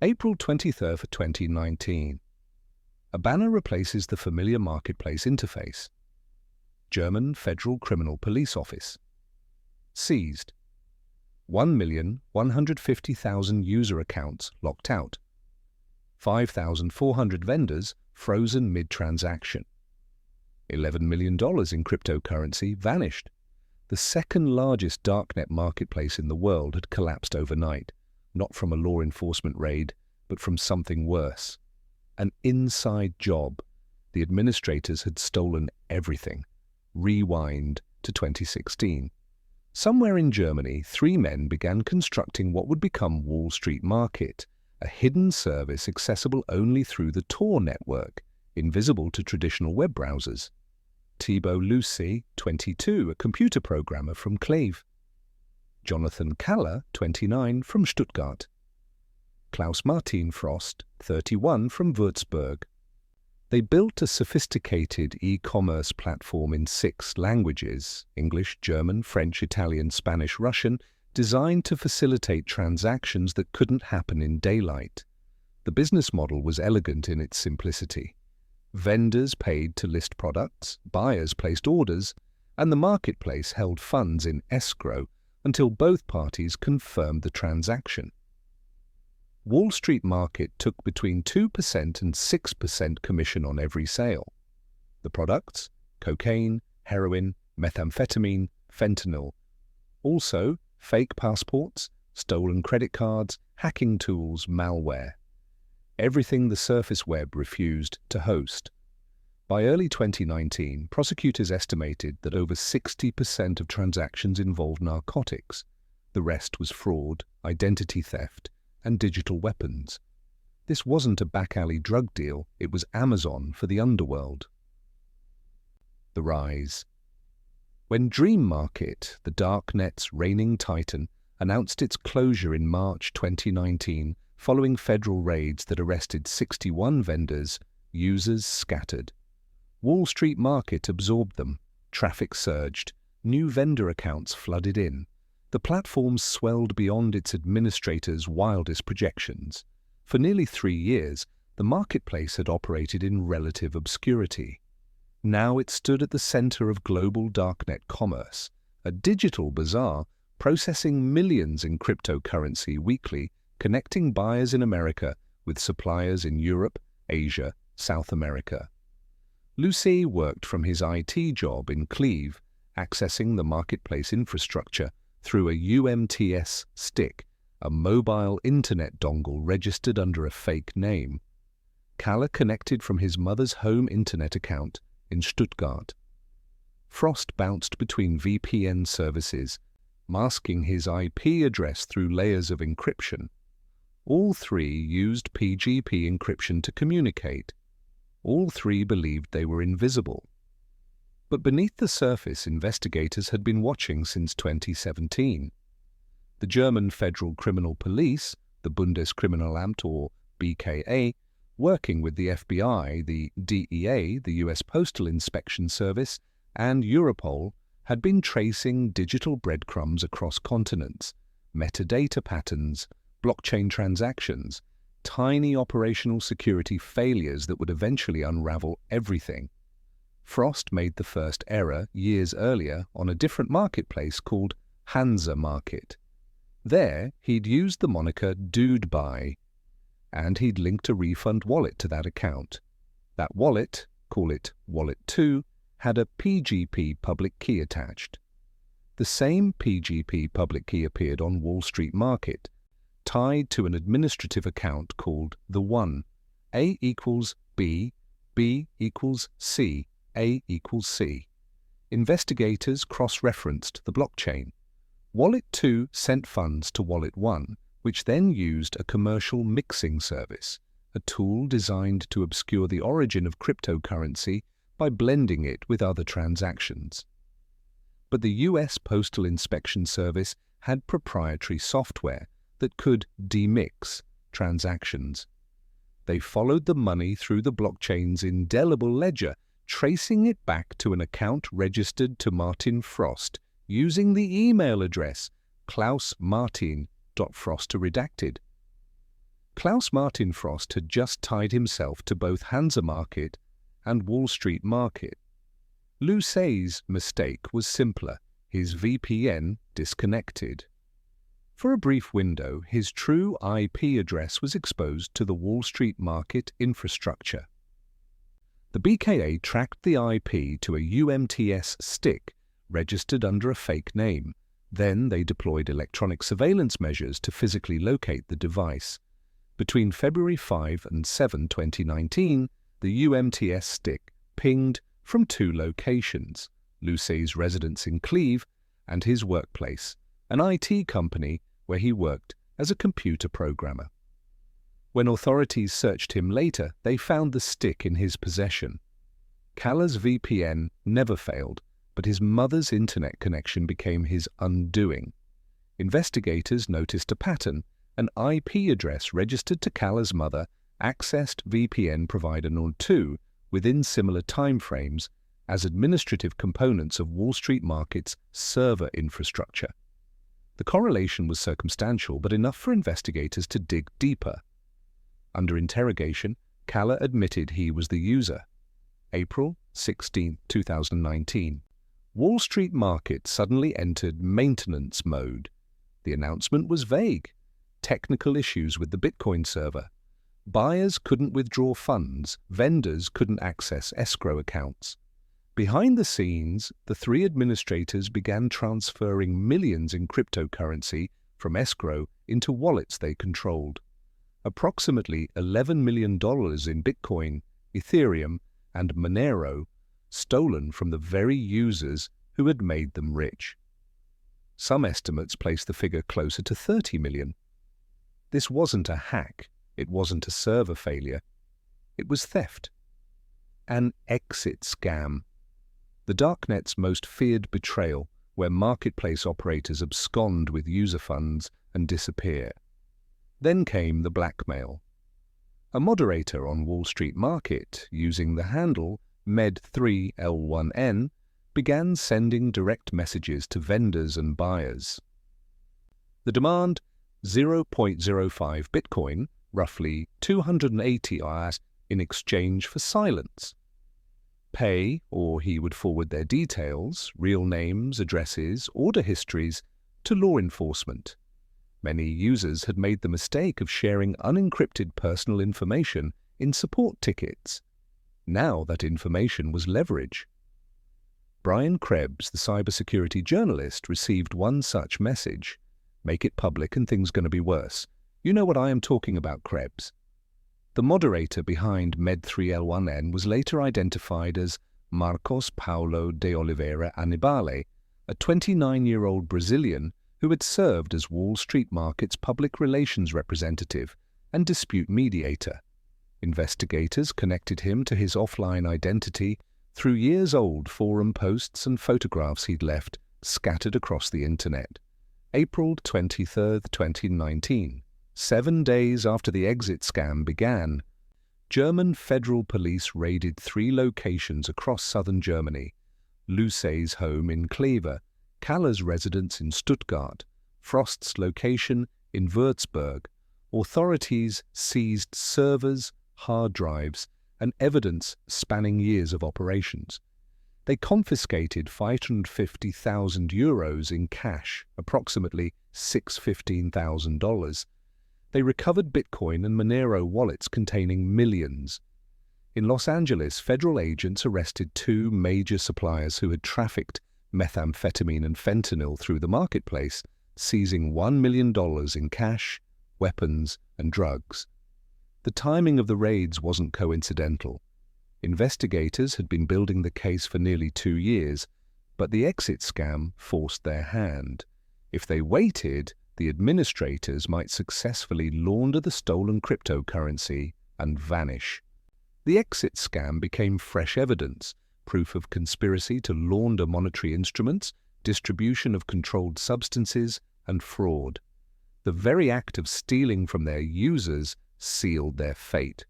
April 23rd, 2019. A banner replaces the familiar marketplace interface. German Federal Criminal Police Office. Seized. 1,150,000 user accounts locked out. 5,400 vendors frozen mid-transaction. $11 million in cryptocurrency vanished. The second largest darknet marketplace in the world had collapsed overnight, not from a law enforcement raid, but from something worse. An inside job. The administrators had stolen everything. Rewind to 2016. Somewhere in Germany, 3 men began constructing what would become Wall Street Market, a hidden service accessible only through the Tor network, invisible to traditional web browsers. Thibaut Lucy, 22, a computer programmer from Kleve. Jonathan Kaller, 29, from Stuttgart. Klaus Martin Frost, 31, from Würzburg. They built a sophisticated e-commerce platform in 6 languages, English, German, French, Italian, Spanish, Russian, designed to facilitate transactions that couldn't happen in daylight. The business model was elegant in its simplicity. Vendors paid to list products, buyers placed orders, and the marketplace held funds in escrow until both parties confirmed the transaction. Wall Street Market took between 2% and 6% commission on every sale. The products: cocaine, heroin, methamphetamine, fentanyl. Also, fake passports, stolen credit cards, hacking tools, malware. Everything the surface web refused to host. By early 2019, prosecutors estimated that over 60% of transactions involved narcotics. The rest was fraud, identity theft, and digital weapons. This wasn't a back-alley drug deal, it was Amazon for the underworld. The rise. When Dream Market, the darknet's reigning titan, announced its closure in March 2019, following federal raids that arrested 61 vendors, users scattered. Wall Street Market absorbed them. Traffic surged. New vendor accounts flooded in. The platform swelled beyond its administrators' wildest projections. For nearly 3 years, the marketplace had operated in relative obscurity. Now it stood at the center of global darknet commerce, a digital bazaar processing millions in cryptocurrency weekly, connecting buyers in America with suppliers in Europe, Asia, South America. Lucy worked from his IT job in Kleve, accessing the marketplace infrastructure through a UMTS stick, a mobile internet dongle registered under a fake name. Kaller connected from his mother's home internet account in Stuttgart. Frost bounced between VPN services, masking his IP address through layers of encryption. All 3 used PGP encryption to communicate. All 3 believed they were invisible. But beneath the surface, investigators had been watching since 2017. The German Federal Criminal Police, the Bundeskriminalamt or BKA, working with the FBI, the DEA, the US Postal Inspection Service, and Europol, had been tracing digital breadcrumbs across continents, metadata patterns, blockchain transactions, tiny operational security failures that would eventually unravel everything. Frost made the first error years earlier on a different marketplace called Hansa Market. There, he'd used the moniker Dude Buy, and he'd linked a refund wallet to that account. That wallet, call it Wallet 2, had a PGP public key attached. The same PGP public key appeared on Wall Street Market, tied to an administrative account called The One. A equals B, B equals C, A equals C. Investigators cross-referenced the blockchain. Wallet 2 sent funds to Wallet 1, which then used a commercial mixing service, a tool designed to obscure the origin of cryptocurrency by blending it with other transactions. But the US Postal Inspection Service had proprietary software that could demix transactions. They followed the money through the blockchain's indelible ledger, tracing it back to an account registered to Martin Frost using the email address klausmartin.frost redacted. Klaus Martin Frost had just tied himself to both Hansa Market and Wall Street Market. Lou Say's mistake was simpler. His VPN disconnected. For a brief window, his true IP address was exposed to the Wall Street Market infrastructure. The BKA tracked the IP to a UMTS stick registered under a fake name. Then they deployed electronic surveillance measures to physically locate the device. Between February 5 and 7, 2019, the UMTS stick pinged from two locations, Lou Say's residence in Cleve and his workplace, an IT company where he worked as a computer programmer. When authorities searched him later, they found the stick in his possession. Caller's VPN never failed, but his mother's internet connection became his undoing. Investigators noticed a pattern. An IP address registered to Caller's mother accessed VPN provider number 2 within similar timeframes as administrative components of Wall Street Market's server infrastructure. The correlation was circumstantial, but enough for investigators to dig deeper. Under interrogation, Caller admitted he was the user. April 16, 2019. Wall Street Market suddenly entered maintenance mode. The announcement was vague. Technical issues with the Bitcoin server. Buyers couldn't withdraw funds. Vendors couldn't access escrow accounts. Behind the scenes, the three administrators began transferring millions in cryptocurrency from escrow into wallets they controlled. Approximately $11 million in Bitcoin, Ethereum, and Monero stolen from the very users who had made them rich. Some estimates place the figure closer to 30 million. This wasn't a hack. It wasn't a server failure. It was theft. An exit scam. The darknet's most feared betrayal, where marketplace operators abscond with user funds and disappear. Then came the blackmail. A moderator on Wall Street Market, using the handle med3l1n, began sending direct messages to vendors and buyers. The demand, 0.05 Bitcoin, roughly 280 ETH, in exchange for silence. Pay, or he would forward their details, real names, addresses, order histories, to law enforcement. Many users had made the mistake of sharing unencrypted personal information in support tickets. Now that information was leverage. Brian Krebs, the cybersecurity journalist, received one such message. Make it public and things going to be worse. You know what I am talking about, Krebs. The moderator behind med3l1n was later identified as Marcos Paulo de Oliveira Anibale, a 29-year-old Brazilian who had served as Wall Street Market's public relations representative and dispute mediator. Investigators connected him to his offline identity through years-old forum posts and photographs he'd left scattered across the internet. April 23, 2019. 7 days after the exit scam began, German federal police raided 3 locations across southern Germany: Lou Say's home in Kleve, Caller's residence in Stuttgart, Frost's location in Würzburg. Authorities seized servers, hard drives, and evidence spanning years of operations. They confiscated €550,000 in cash, approximately $615,000. They recovered Bitcoin and Monero wallets containing millions. In Los Angeles, federal agents arrested 2 major suppliers who had trafficked methamphetamine and fentanyl through the marketplace, seizing $1 million in cash, weapons, and drugs. The timing of the raids wasn't coincidental. Investigators had been building the case for nearly 2 years, but the exit scam forced their hand. If they waited, the administrators might successfully launder the stolen cryptocurrency and vanish. The exit scam became fresh evidence, proof of conspiracy to launder monetary instruments, distribution of controlled substances, and fraud. The very act of stealing from their users sealed their fate.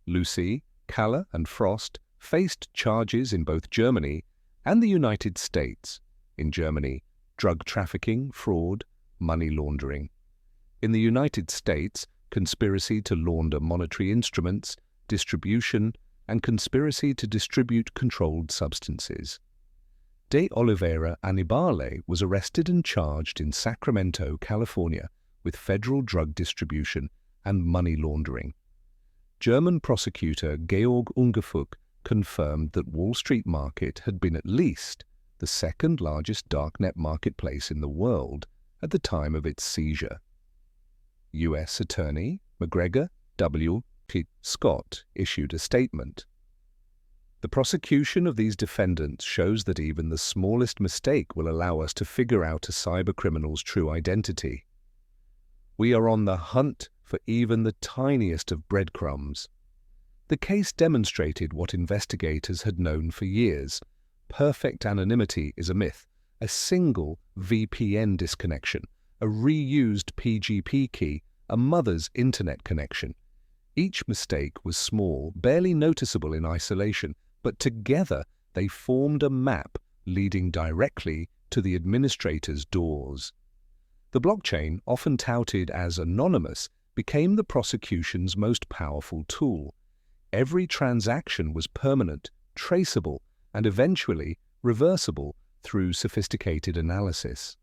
Lou Say, Caller, and Frost faced charges in both Germany and the United States. In Germany, drug trafficking, fraud, money laundering. In the United States, conspiracy to launder monetary instruments, distribution, and conspiracy to distribute controlled substances. De Oliveira Anibale was arrested and charged in Sacramento, California, with federal drug distribution and money laundering. German prosecutor Georg Ungefuck confirmed that Wall Street Market had been at least the second largest darknet marketplace in the world at the time of its seizure. U.S. Attorney McGregor W. P. Scott issued a statement. The prosecution of these defendants shows that even the smallest mistake will allow us to figure out a cybercriminal's true identity. We are on the hunt for even the tiniest of breadcrumbs. The case demonstrated what investigators had known for years. Perfect anonymity is a myth. A single VPN disconnection, a reused PGP key, a mother's internet connection. Each mistake was small, barely noticeable in isolation, but together they formed a map leading directly to the administrator's doors. The blockchain, often touted as anonymous, became the prosecution's most powerful tool. Every transaction was permanent, traceable, and eventually reversible through sophisticated analysis.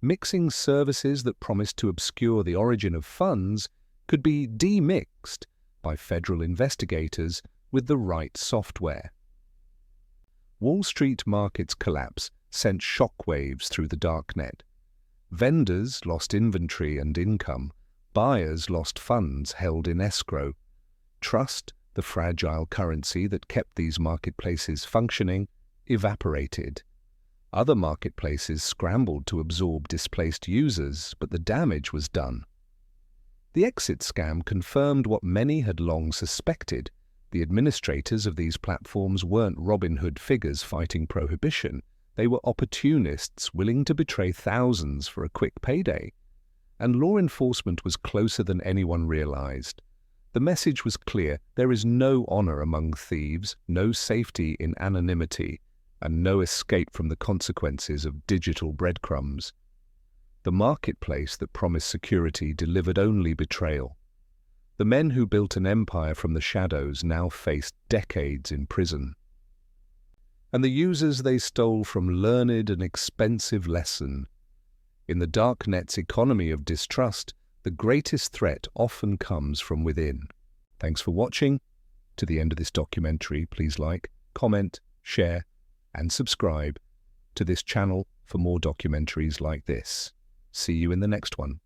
Mixing services that promised to obscure the origin of funds could be demixed by federal investigators with the right software. Wall Street Market's collapse sent shockwaves through the darknet. Vendors lost inventory and income. Buyers lost funds held in escrow. Trust, the fragile currency that kept these marketplaces functioning, evaporated. Other marketplaces scrambled to absorb displaced users, but the damage was done. The exit scam confirmed what many had long suspected. The administrators of these platforms weren't Robin Hood figures fighting prohibition. They were opportunists willing to betray thousands for a quick payday. And law enforcement was closer than anyone realized. The message was clear: there is no honor among thieves, no safety in anonymity, and no escape from the consequences of digital breadcrumbs. The marketplace that promised security delivered only betrayal. The men who built an empire from the shadows now faced decades in prison. And the users they stole from learned an expensive lesson. In the darknet's economy of distrust, the greatest threat often comes from within. Thanks for watching. To the end of this documentary, please like, comment, share, and subscribe to this channel for more documentaries like this. See you in the next one.